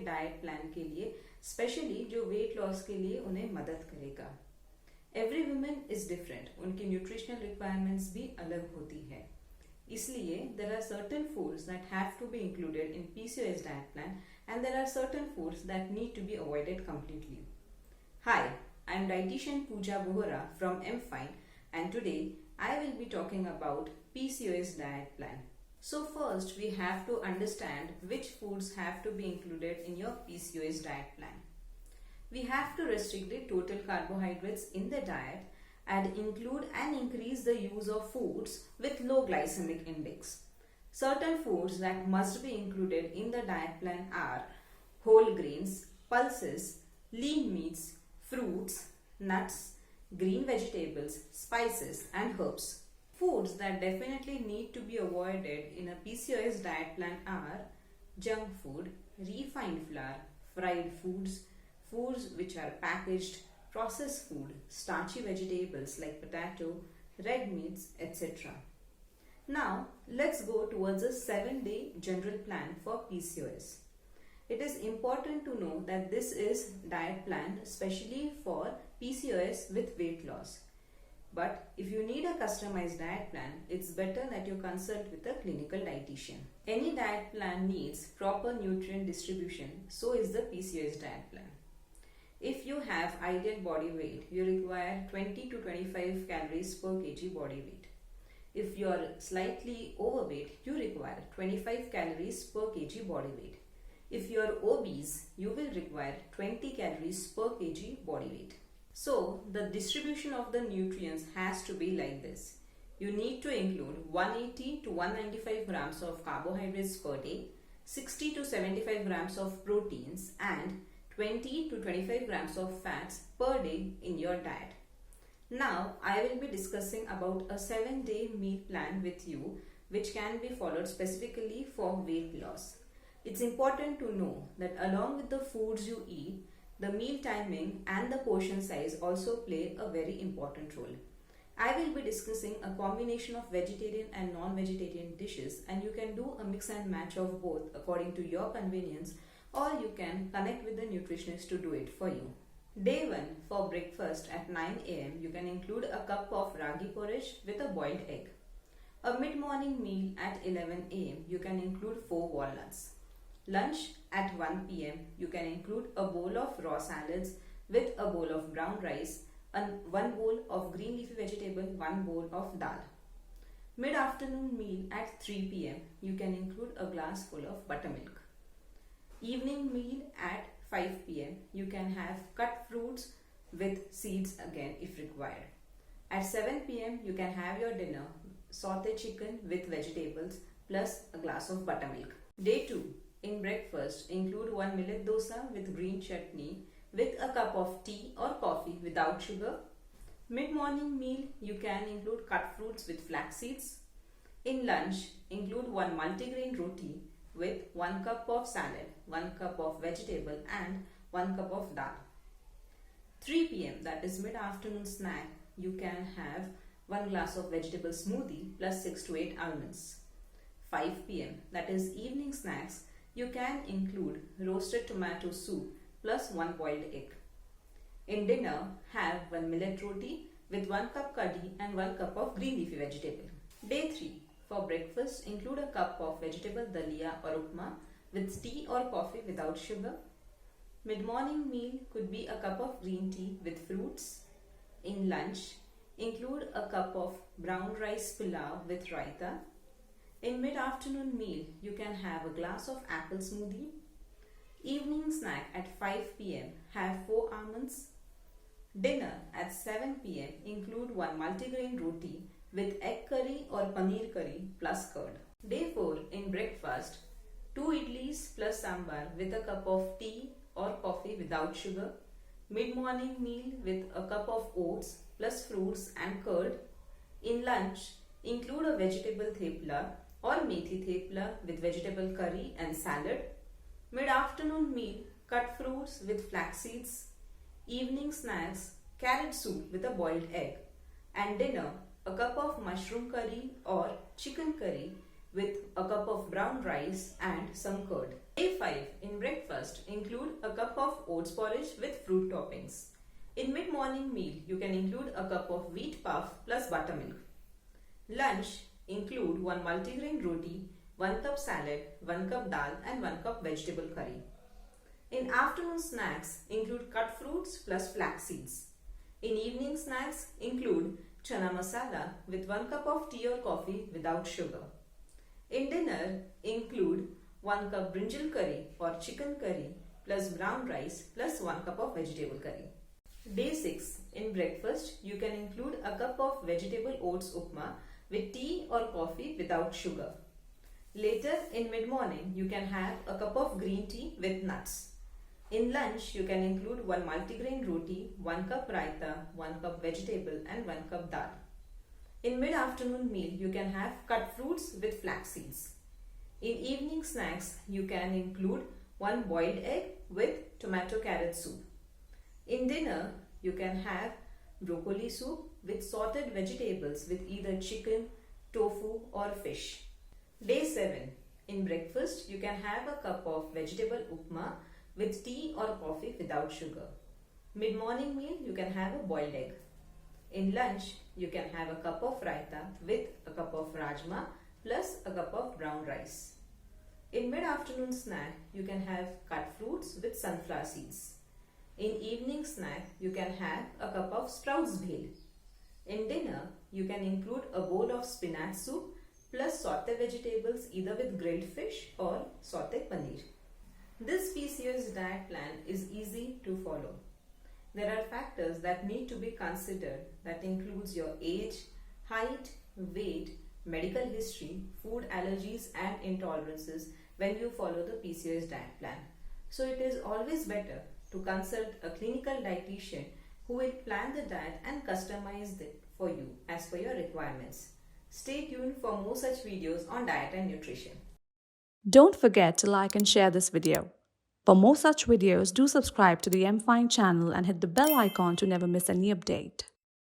Diet plan के लिए, specially जो वेट लॉस के लिए उन्हें मदद करेगा। एवरी वुमेन इज डिफरेंट, उनकी न्यूट्रिशनल रिक्वायरमेंट्स भी अलग होती है, इसलिए there are certain foods that have to be included in PCOS diet plan and there are certain foods that need to be avoided completely. Hi, I am dietitian Pooja Bohra from MFine and today I will be talking about PCOS diet plan. So first we have to understand which foods have to be included in your PCOS diet plan. We have to restrict the total carbohydrates in the diet and include and increase the use of foods with low glycemic index. Certain foods that must be included in the diet plan are whole grains, pulses, lean meats, fruits, nuts, green vegetables, spices and herbs. Foods that definitely need to be avoided in a PCOS diet plan are junk food, refined flour, fried foods, foods which are packaged, processed food, starchy vegetables like potato, red meats, etc. Now, let's go towards a 7-day general plan for PCOS. It is important to know that this is diet plan especially for PCOS with weight loss. But if you need a customized diet plan, it's better that you consult with a clinical dietitian. Any diet plan needs proper nutrient distribution, so is the PCOS diet plan. If you have ideal body weight, you require 20 to 25 calories per kg body weight. If you are slightly overweight, you require 25 calories per kg body weight. If you are obese, you will require 20 calories per kg body weight. So, the distribution of the nutrients has to be like this. You need to include 180 to 195 grams of carbohydrates per day, 60 to 75 grams of proteins and 20 to 25 grams of fats per day in your diet. Now, I will be discussing about a 7-day meal plan with you which can be followed specifically for weight loss. It's important to know that along with the foods you eat, the meal timing and the portion size also play a very important role. I will be discussing a combination of vegetarian and non-vegetarian dishes, and you can do a mix and match of both according to your convenience, or you can connect with the nutritionist to do it for you. Day 1, for breakfast at 9 am, you can include a cup of ragi porridge with a boiled egg. A mid-morning meal at 11 am, you can include 4 walnuts. Lunch at 1 pm, you can include a bowl of raw salads with a bowl of brown rice, and 1 bowl of green leafy vegetable, 1 bowl of dal. Mid-afternoon meal at 3 pm, you can include a glass full of buttermilk. Evening meal at 5 pm, you can have cut fruits with seeds again if required. At 7 pm, you can have your dinner, sauteed chicken with vegetables plus a glass of buttermilk. Day 2, in breakfast, include 1 millet dosa with green chutney with a cup of tea or coffee without sugar. Mid-morning meal, you can include cut fruits with flax seeds. In lunch, include 1 multigrain roti with 1 cup of salad, 1 cup of vegetable and 1 cup of dal. 3 pm, that is mid-afternoon snack, you can have 1 glass of vegetable smoothie plus 6 to 8 almonds. 5 pm, that is evening snacks, you can include roasted tomato soup plus 1 boiled egg. In dinner, have 1 millet roti with 1 cup curry and 1 cup of green leafy vegetable. Day 3, for breakfast, include a cup of vegetable dalia or upma with tea or coffee without sugar. Mid-morning meal could be a cup of green tea with fruits. In lunch, include a cup of brown rice pulao with raita. In mid-afternoon meal, you can have a glass of apple smoothie. Evening snack at 5 pm, have 4 almonds. Dinner at 7 pm, include 1 multigrain roti with egg curry or paneer curry plus curd. Day 4, in breakfast, 2 idlis plus sambar with a cup of tea or coffee without sugar. Mid-morning meal with a cup of oats plus fruits and curd. In lunch, include a vegetable thepla or methi thepla with vegetable curry and salad. Mid-afternoon meal, cut fruits with flax seeds. Evening snacks, carrot soup with a boiled egg. And dinner, a cup of mushroom curry or chicken curry with a cup of brown rice and some curd. Day 5 in breakfast include a cup of oats porridge with fruit toppings. In mid-morning meal, you can include a cup of wheat puff plus buttermilk. Lunch include 1 multigrain roti, 1 cup salad, 1 cup dal and 1 cup vegetable curry. In afternoon snacks include cut fruits plus flax seeds. In evening snacks include chana masala with 1 cup of tea or coffee without sugar. In dinner include 1 cup brinjal curry or chicken curry plus brown rice plus 1 cup of vegetable curry. Day 6 in breakfast you can include a cup of vegetable oats upma with tea or coffee without sugar. Later in mid-morning you can have a cup of green tea with nuts. In lunch you can include 1 multigrain roti, 1 cup raita, 1 cup vegetable and 1 cup dal. In mid-afternoon meal you can have cut fruits with flax seeds. In evening snacks you can include 1 boiled egg with tomato carrot soup. In dinner you can have broccoli soup with sorted vegetables with either chicken, tofu or fish. Day 7. In breakfast you can have a cup of vegetable upma with tea or coffee without sugar. Mid-morning meal you can have a boiled egg. In lunch you can have a cup of raita with a cup of rajma plus a cup of brown rice. In mid-afternoon snack you can have cut fruits with sunflower seeds. In evening snack you can have a cup of sprouts bhel. In dinner you can include a bowl of spinach soup plus sauté vegetables either with grilled fish or sauté paneer. This PCOS diet plan is easy to follow. There are factors that need to be considered that includes your age, height, weight, medical history, food allergies and intolerances when you follow the PCOS diet plan. So it is always better to consult a clinical dietitian who will plan the diet and customize it for you as per your requirements. Stay tuned for more such videos on diet and nutrition. Don't forget to like and share this video. For more such videos, do subscribe to the MFine channel and hit the bell icon to never miss any update.